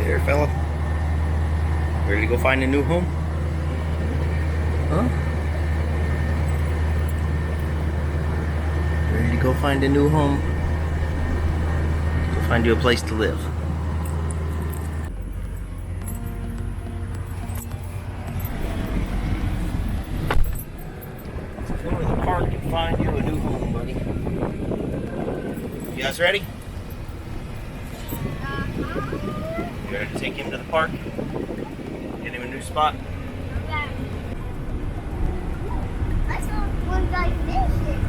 There, fella. Ready to go find a new home? Huh? Ready to go find a new home? Go find you a place to live. Let's go to the park and find you a new home, buddy. You guys ready? You ready to take him to the park? Get him a new spot? Yeah. I saw one guy fishing.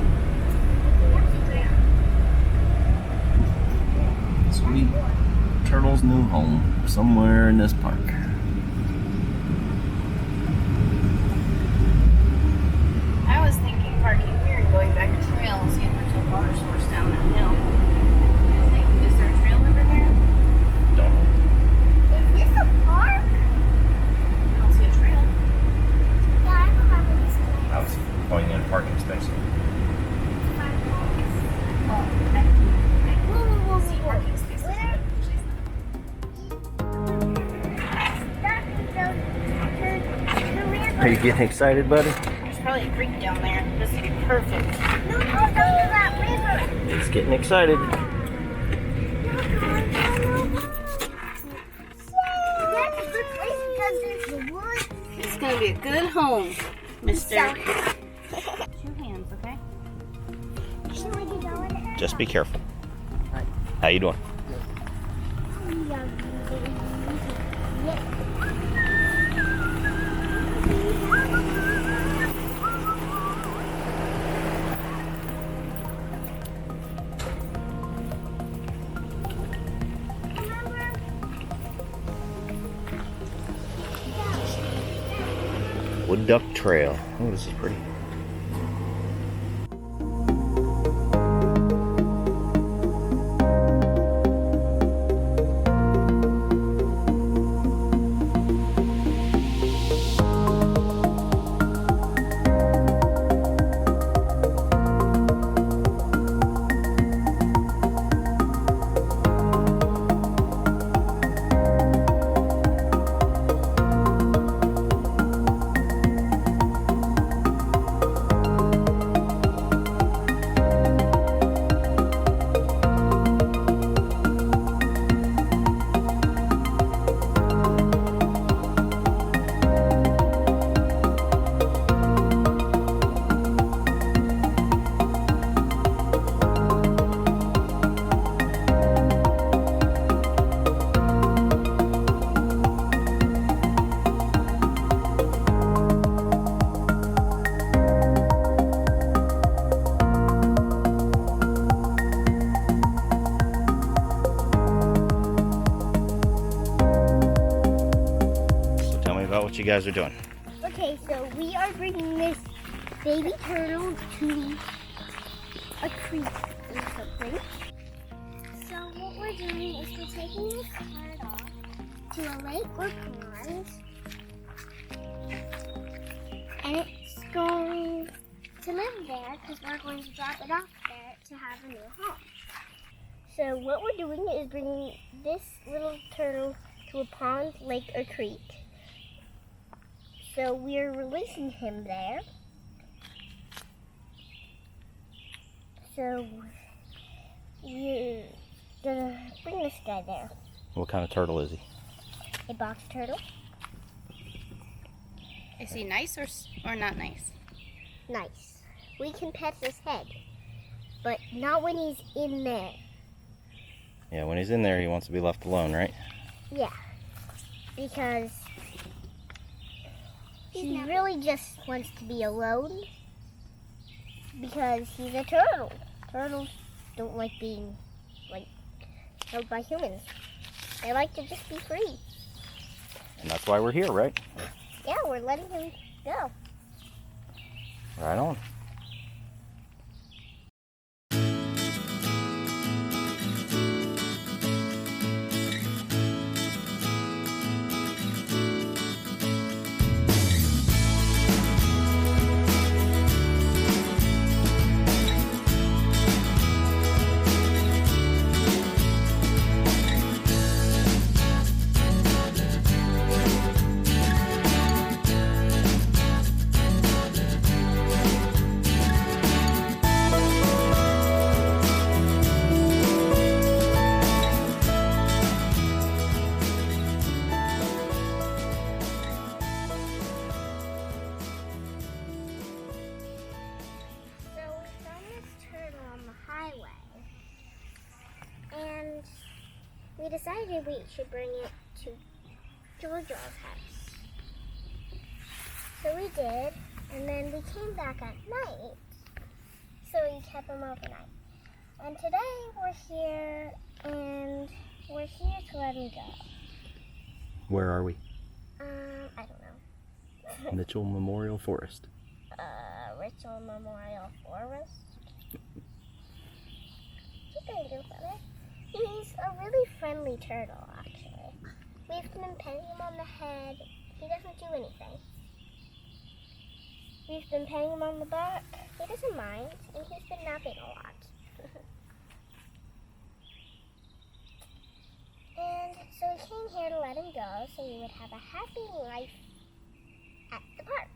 Sweet Turtle's new home, somewhere in this park. I was thinking parking here and going back to trail and seeing if there's a water source down that hill. Is there a trail over there? Don't know. Is this a park? I don't see a trail. Yeah, I remember this place. I was pointing at a parking space. Oh, I see parking spaces. Are you getting excited, buddy? There's probably a creek down there. This would be perfect. No, go to that river. He's getting excited. That's a good place because there's the woods. It's gonna be a good home, mister. So- 2 hands, okay? Should we go in there? Just be careful. How you doing? Wood Duck Trail. Oh, this is pretty. What you guys are doing. Okay, so we are bringing this baby turtle to a creek or something. So what we're doing is we're taking this card off to a lake or pond, and it's going to live there because we're going to drop it off there to have a new home. So what we're doing is bringing this little turtle to a pond, lake, or creek. So we're releasing him there. So we're gonna bring this guy there. What kind of turtle is he? A box turtle. Is he nice or not nice? Nice. We can pet his head, but not when he's in there. Yeah, when he's in there, he wants to be left alone, right? Yeah, because he really just wants to be alone because he's a turtle. Turtles don't like being held by humans. They like to just be free. And that's why we're here, right? Yeah, we're letting him go. Right on. decided we should bring it to Georgia's house. So we did, and then we came back at night, so we kept him overnight. And today we're here to let him go. Where are we? I don't know. Mitchell Memorial Forest. Mitchell Memorial Forest. What are you doing, brother? He's a really friendly turtle, actually. We've been petting him on the head. He doesn't do anything. We've been petting him on the back. He doesn't mind, and he's been napping a lot. And so we came here to let him go so we would have a happy life at the park.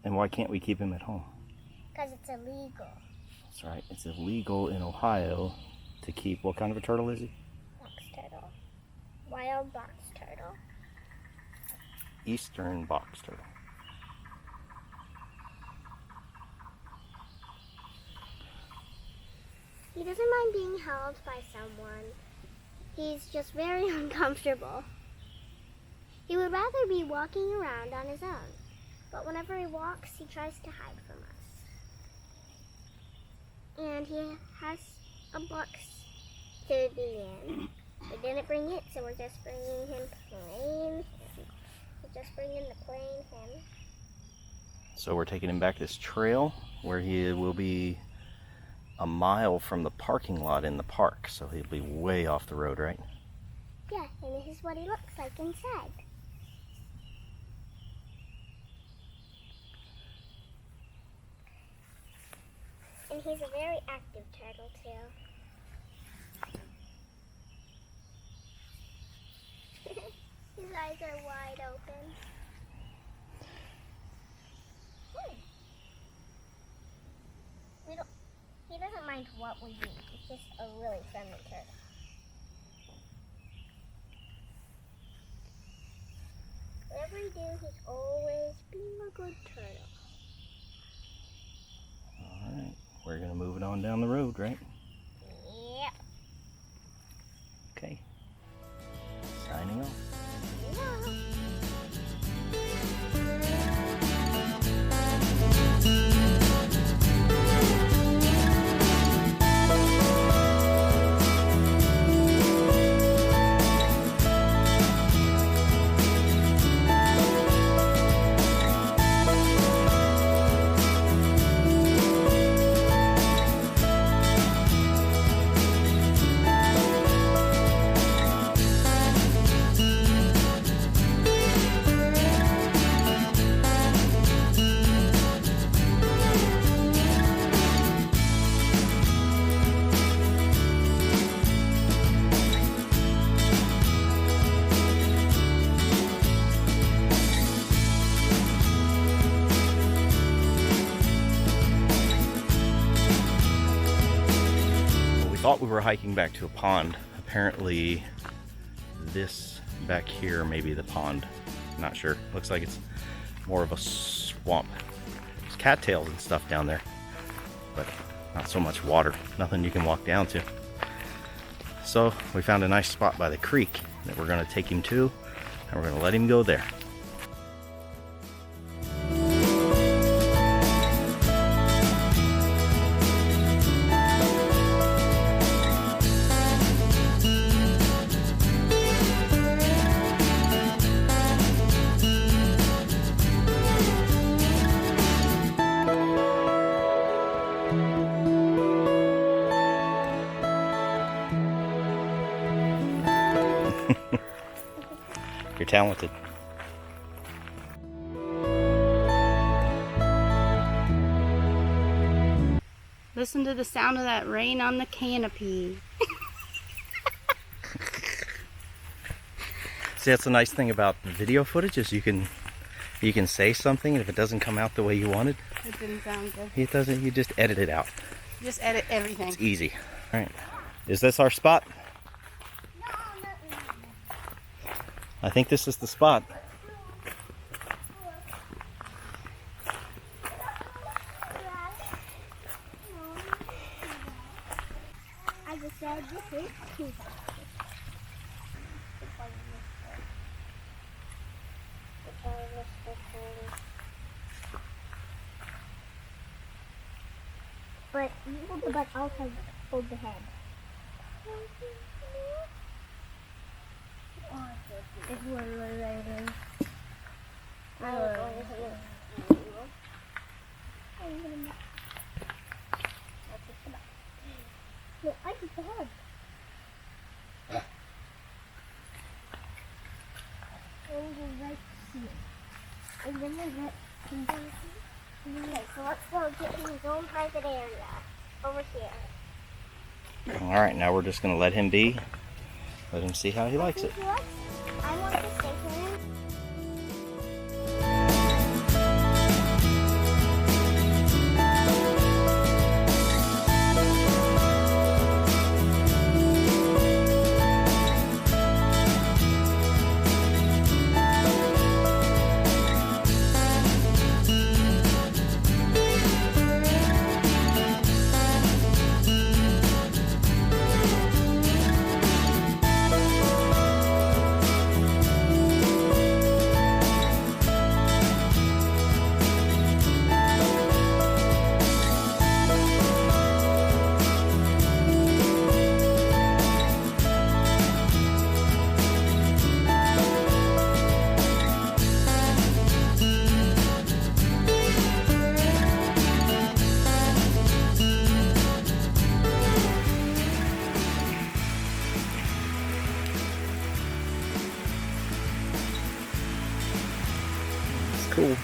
And why can't we keep him at home? Because it's illegal. That's right. It's illegal in Ohio to keep, what kind of a turtle is he? Box turtle. Wild box turtle. Eastern box turtle. He doesn't mind being held by someone. He's just very uncomfortable. He would rather be walking around on his own. But whenever he walks, he tries to hide from us. And he has a box to be in. We didn't bring it, so we're just bringing him plain. We're just bringing the plain him. So we're taking him back this trail where he will be a mile from the parking lot in the park. So he'll be way off the road, right? Yeah, and this is what he looks like inside. And he's a very active turtle, too. His eyes are wide open. He doesn't mind what we do. It's just a really friendly turtle. Whatever we do, he's always being a good turtle. Alright, we're going to move it on down the road, right? Yep. Okay. Signing off. Yeah. Thought we were hiking back to a pond. Apparently this back here may be the pond. Not sure. Looks like it's more of a swamp. There's cattails and stuff down there, but not so much water. Nothing you can walk down to. So we found a nice spot by the creek that we're going to take him to, and we're going to let him go there. You're talented. Listen to the sound of that rain on the canopy. See, that's the nice thing about video footage is you can say something, and if it doesn't come out the way you wanted, It didn't sound good. it doesn't. You just edit it out. Just edit everything. It's easy. All right. Is this our spot? No, not really. I think this is the spot. I just said this is But you hold the butt, I'll hold the head. It's one. No, I took the head. And then okay, so let's go get in his own private area over here. Alright, now we're just going to let him be. Let him see how he likes it. I want to stay here. Cool.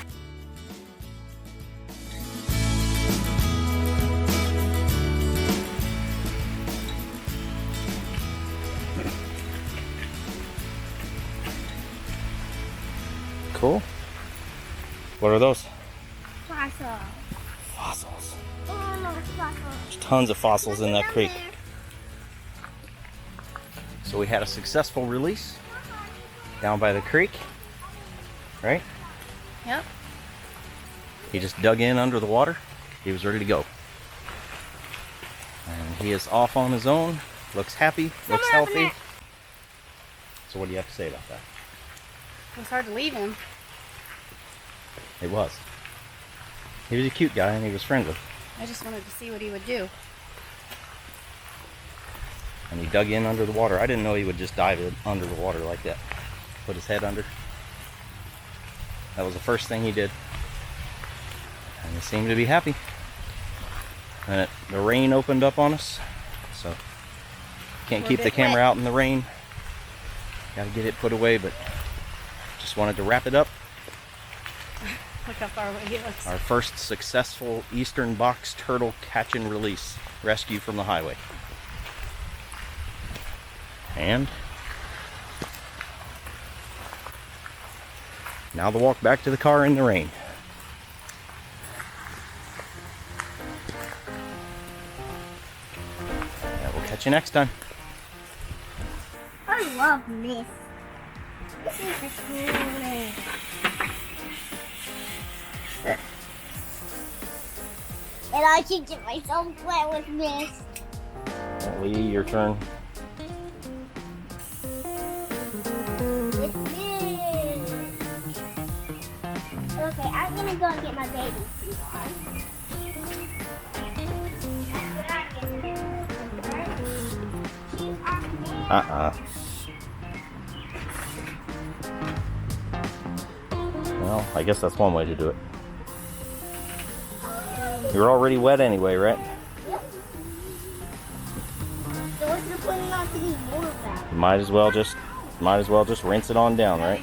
Cool. What are those? Fossils. Fossils. Oh no, fossils. There's tons of fossils in that creek. So we had a successful release down by the creek, right? Yep. He just dug in under the water. He was ready to go. And he is off on his own. Looks happy, looks healthy. So what do you have to say about that? It was hard to leave him. It was. He was a cute guy and he was friendly. I just wanted to see what he would do. And he dug in under the water. I didn't know he would just dive in under the water like that. Put his head under. That was the first thing he did. And he seemed to be happy. And the rain opened up on us. So can't We're a keep the bit camera wet. out in the rain. Gotta get it put away, but just wanted to wrap it up. Look how far away he looks. Our first successful eastern box turtle catch and release rescue from the highway. And now the walk back to the car in the rain. Yeah, we'll catch you next time. I love this. This is the coolest. And I can get myself wet with mist. Lee, your turn. With mist. Okay, I'm gonna go and get my baby suit on. Well, I guess that's one way to do it. You're already wet anyway, right? Yep. So what's the point of not getting more of that? Might as well just rinse it on down, right?